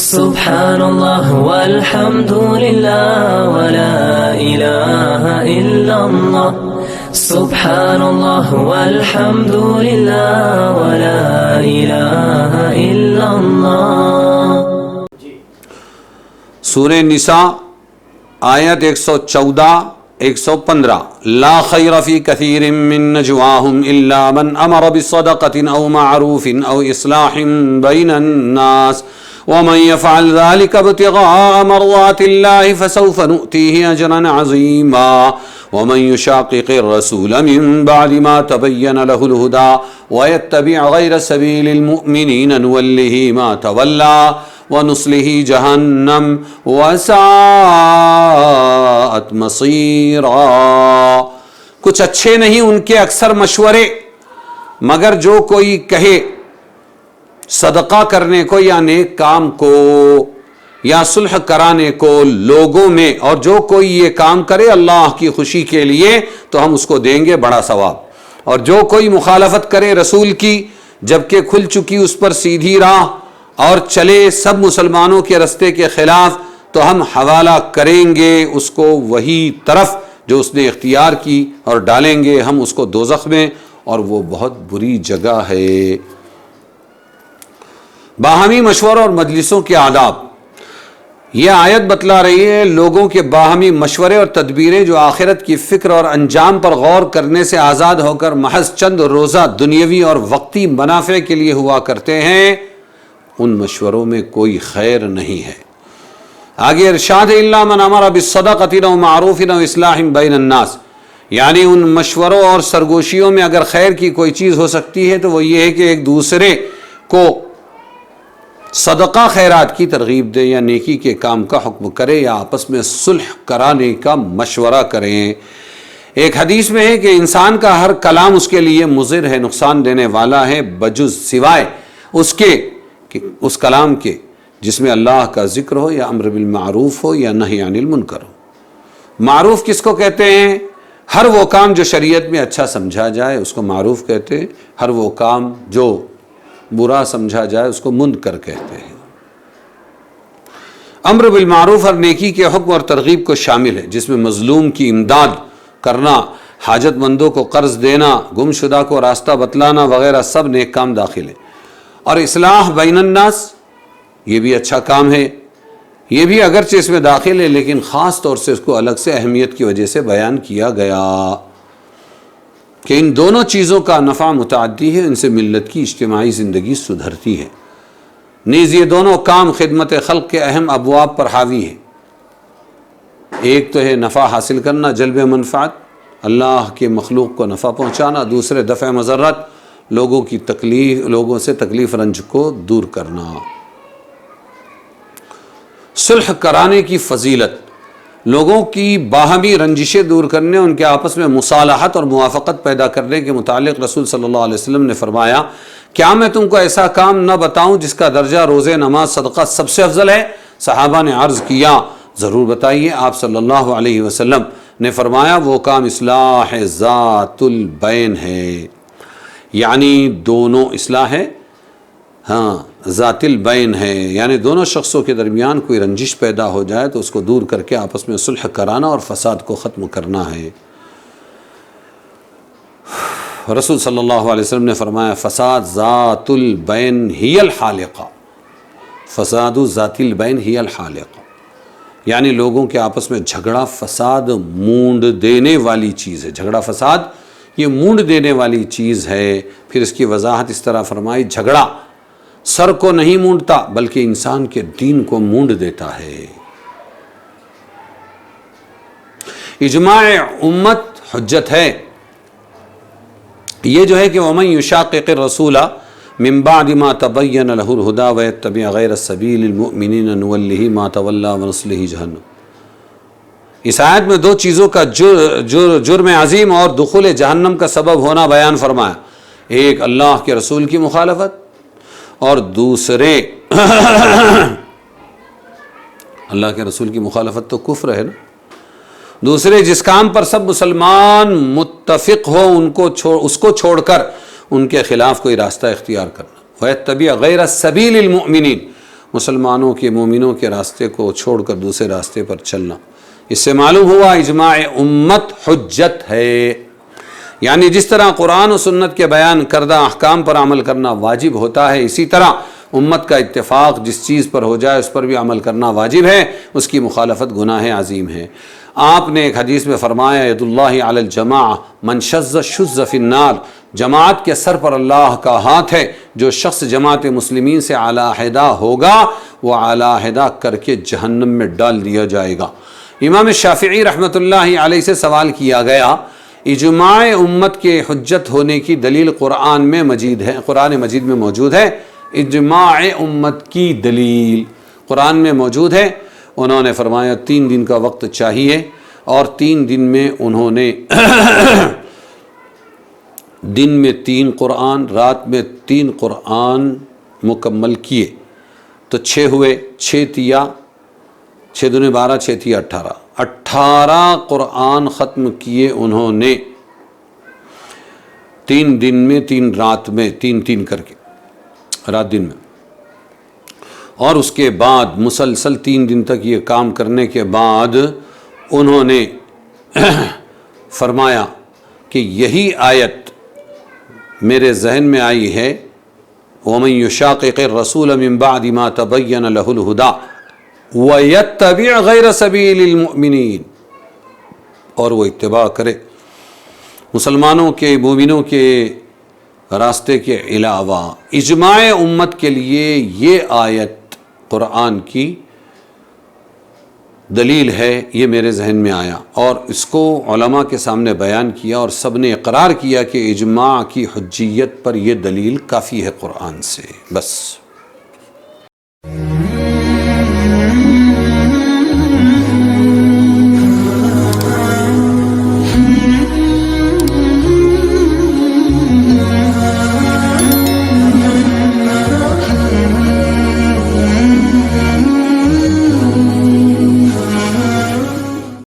سبحان اللہ والحمد للہ ولا الہ الا اللہ سبحان اللہ والحمد للہ ولا الہ الا اللہ۔ سورہ نساء آیت 114-115 لا خیر فی کثیر من نجواہم الا من امر بصدقۃ او معروف او اصلاح بین الناس ومن يفعل ذلك ابتغاء مرضات الله فسوف نؤتيه أجرا عظيما ومن يشاقق الرسول من بعد ما تبين له الهدى ويتبع غير سبيل المؤمنين نوله ما تولى ونصله جهنم وساءت مصيرا۔ کچھ اچھے نہیں ان کے اکثر مشورے، مگر جو کوئی کہے صدقہ کرنے کو یا نیک کام کو یا صلح کرانے کو لوگوں میں، اور جو کوئی یہ کام کرے اللہ کی خوشی کے لیے تو ہم اس کو دیں گے بڑا ثواب، اور جو کوئی مخالفت کرے رسول کی جبکہ کھل چکی اس پر سیدھی راہ اور چلے سب مسلمانوں کے رستے کے خلاف تو ہم حوالہ کریں گے اس کو وہی طرف جو اس نے اختیار کی اور ڈالیں گے ہم اس کو دوزخ میں، اور وہ بہت بری جگہ ہے۔ باہمی مشوروں اور مجلسوں کے آداب، یہ آیت بتلا رہی ہے لوگوں کے باہمی مشورے اور تدبیریں جو آخرت کی فکر اور انجام پر غور کرنے سے آزاد ہو کر محض چند روزہ دنیاوی اور وقتی منافع کے لیے ہوا کرتے ہیں، ان مشوروں میں کوئی خیر نہیں ہے۔ آگے ارشاد الا من امر بالصدقۃ او معروف او اصلاح بین الناس، یعنی ان مشوروں اور سرگوشیوں میں اگر خیر کی کوئی چیز ہو سکتی ہے تو وہ یہ ہے کہ ایک دوسرے کو صدقہ خیرات کی ترغیب دے یا نیکی کے کام کا حکم کرے یا آپس میں صلح کرانے کا مشورہ کریں۔ ایک حدیث میں ہے کہ انسان کا ہر کلام اس کے لیے مضر ہے، نقصان دینے والا ہے، بجز سوائے اس کے کہ اس کلام کے جس میں اللہ کا ذکر ہو یا امر بالمعروف ہو یا نہی عن المنکر ہو۔ معروف کس کو کہتے ہیں؟ ہر وہ کام جو شریعت میں اچھا سمجھا جائے اس کو معروف کہتے ہیں، ہر وہ کام جو برا سمجھا جائے اس کو منکر کہتے ہیں۔ امر بالمعروف اور نیکی کے حکم اور ترغیب کو شامل ہے، جس میں مظلوم کی امداد کرنا، حاجت مندوں کو قرض دینا، گم شدہ کو راستہ بتلانا وغیرہ سب نیک کام داخل ہے۔ اور اصلاح بین الناس یہ بھی اچھا کام ہے، یہ بھی اگرچہ اس میں داخل ہے لیکن خاص طور سے اس کو الگ سے اہمیت کی وجہ سے بیان کیا گیا کہ ان دونوں چیزوں کا نفع متعدی ہے، ان سے ملت کی اجتماعی زندگی سدھرتی ہے۔ نیز یہ دونوں کام خدمت خلق کے اہم ابواب پر حاوی ہے۔ ایک تو ہے نفع حاصل کرنا، جلب منفعت، اللہ کے مخلوق کو نفع پہنچانا، دوسرے دفع مضرت، لوگوں سے تکلیف رنج کو دور کرنا۔ صلح کرانے کی فضیلت، لوگوں کی باہمی رنجشیں دور کرنے، ان کے آپس میں مصالحت اور موافقت پیدا کرنے کے متعلق رسول صلی اللہ علیہ وسلم نے فرمایا کیا میں تم کو ایسا کام نہ بتاؤں جس کا درجہ روزے، نماز، صدقہ سب سے افضل ہے؟ صحابہ نے عرض کیا ضرور بتائیے۔ آپ صلی اللہ علیہ وسلم نے فرمایا وہ کام اصلاح ذات البین ہے، یعنی دونوں اصلاح ہے، ذات البین ہے، یعنی دونوں شخصوں کے درمیان کوئی رنجش پیدا ہو جائے تو اس کو دور کر کے آپس میں صلح کرانا اور فساد کو ختم کرنا ہے۔ رسول صلی اللہ علیہ وسلم نے فرمایا فساد ذات البین ہی الحالقہ، فساد ذات البین ہی الحالقہ، یعنی لوگوں کے آپس میں جھگڑا فساد مونڈ دینے والی چیز ہے۔ جھگڑا فساد یہ مونڈ دینے والی چیز ہے۔ پھر اس کی وضاحت اس طرح فرمائی جھگڑا سر کو نہیں مونڈتا بلکہ انسان کے دین کو مونڈ دیتا ہے۔ اجماع امت حجت ہے، یہ جو ہے کہ وَمَن يُشَاقِقِ الرَّسُولَ مِن بَعْدِ مَا تَبَيَّنَ لَهُ الْهُدَى وَيَتَّبِعْ غَيْرَ سَبِيلِ الْمُؤْمِنِينَ نُوَلِّهِ مَا تَوَلَّى وَنُصْلِهِ جَهَنَّمَ۔ اس آیت میں دو چیزوں کا جرم عظیم اور دخول جہنم کا سبب ہونا بیان فرمایا، ایک اللہ کے رسول کی مخالفت اور دوسرے اللہ کے رسول کی مخالفت تو کفر ہے نا، دوسرے جس کام پر سب مسلمان متفق ہو اس کو چھوڑ کر ان کے خلاف کوئی راستہ اختیار کرنا۔ وَيَتَّبِعْ غَيْرَ سَبِيلِ الْمُؤْمِنِينَ، مسلمانوں کے مومنوں کے راستے کو چھوڑ کر دوسرے راستے پر چلنا۔ اس سے معلوم ہوا اجماع امت حجت ہے، یعنی جس طرح قرآن و سنت کے بیان کردہ احکام پر عمل کرنا واجب ہوتا ہے، اسی طرح امت کا اتفاق جس چیز پر ہو جائے اس پر بھی عمل کرنا واجب ہے، اس کی مخالفت گناہ عظیم ہے۔ آپ نے ایک حدیث میں فرمایا ید اللہ علی الجماع من شذ شذ فی النار، جماعت کے سر پر اللہ کا ہاتھ ہے، جو شخص جماعت مسلمین سے علیحدہ ہوگا وہ علیحدہ کر کے جہنم میں ڈال دیا جائے گا۔ امام شافعی رحمۃ اللہ علیہ سے سوال کیا گیا اجماع امت کے حجت ہونے کی دلیل قرآن میں مجید میں موجود ہے، اجماع امت کی دلیل قرآن میں موجود ہے۔ انہوں نے فرمایا 3 دن کا وقت چاہیے، اور 3 دن میں انہوں نے دن میں 3 قرآن، رات میں 3 قرآن مکمل کیے، تو 6 ہوئے، 6 تیا 6 دنے 12، 6 تیا 18 قرآن ختم کیے انہوں نے 3 دن میں 3 رات میں، 3 کر کے رات دن میں۔ اور اس کے بعد مسلسل 3 دن تک یہ کام کرنے کے بعد انہوں نے فرمایا کہ یہی آیت میرے ذہن میں آئی ہے، وَمَن يُشَاقِقِ الرَّسُولَ مِن بَعْدِ مَا تَبَيَّنَ لَهُ الْهُدَىٰ وَيَتَّبِعْ غَيْرَ سَبِيلِ الْمُؤْمِنِينَ، اور وہ اتباع کرے مسلمانوں کے، مومنوں کے راستے کے علاوہ۔ اجماع امت کے لیے یہ آیت قرآن کی دلیل ہے، یہ میرے ذہن میں آیا، اور اس کو علماء کے سامنے بیان کیا، اور سب نے اقرار کیا کہ اجماع کی حجیت پر یہ دلیل کافی ہے قرآن سے، بس۔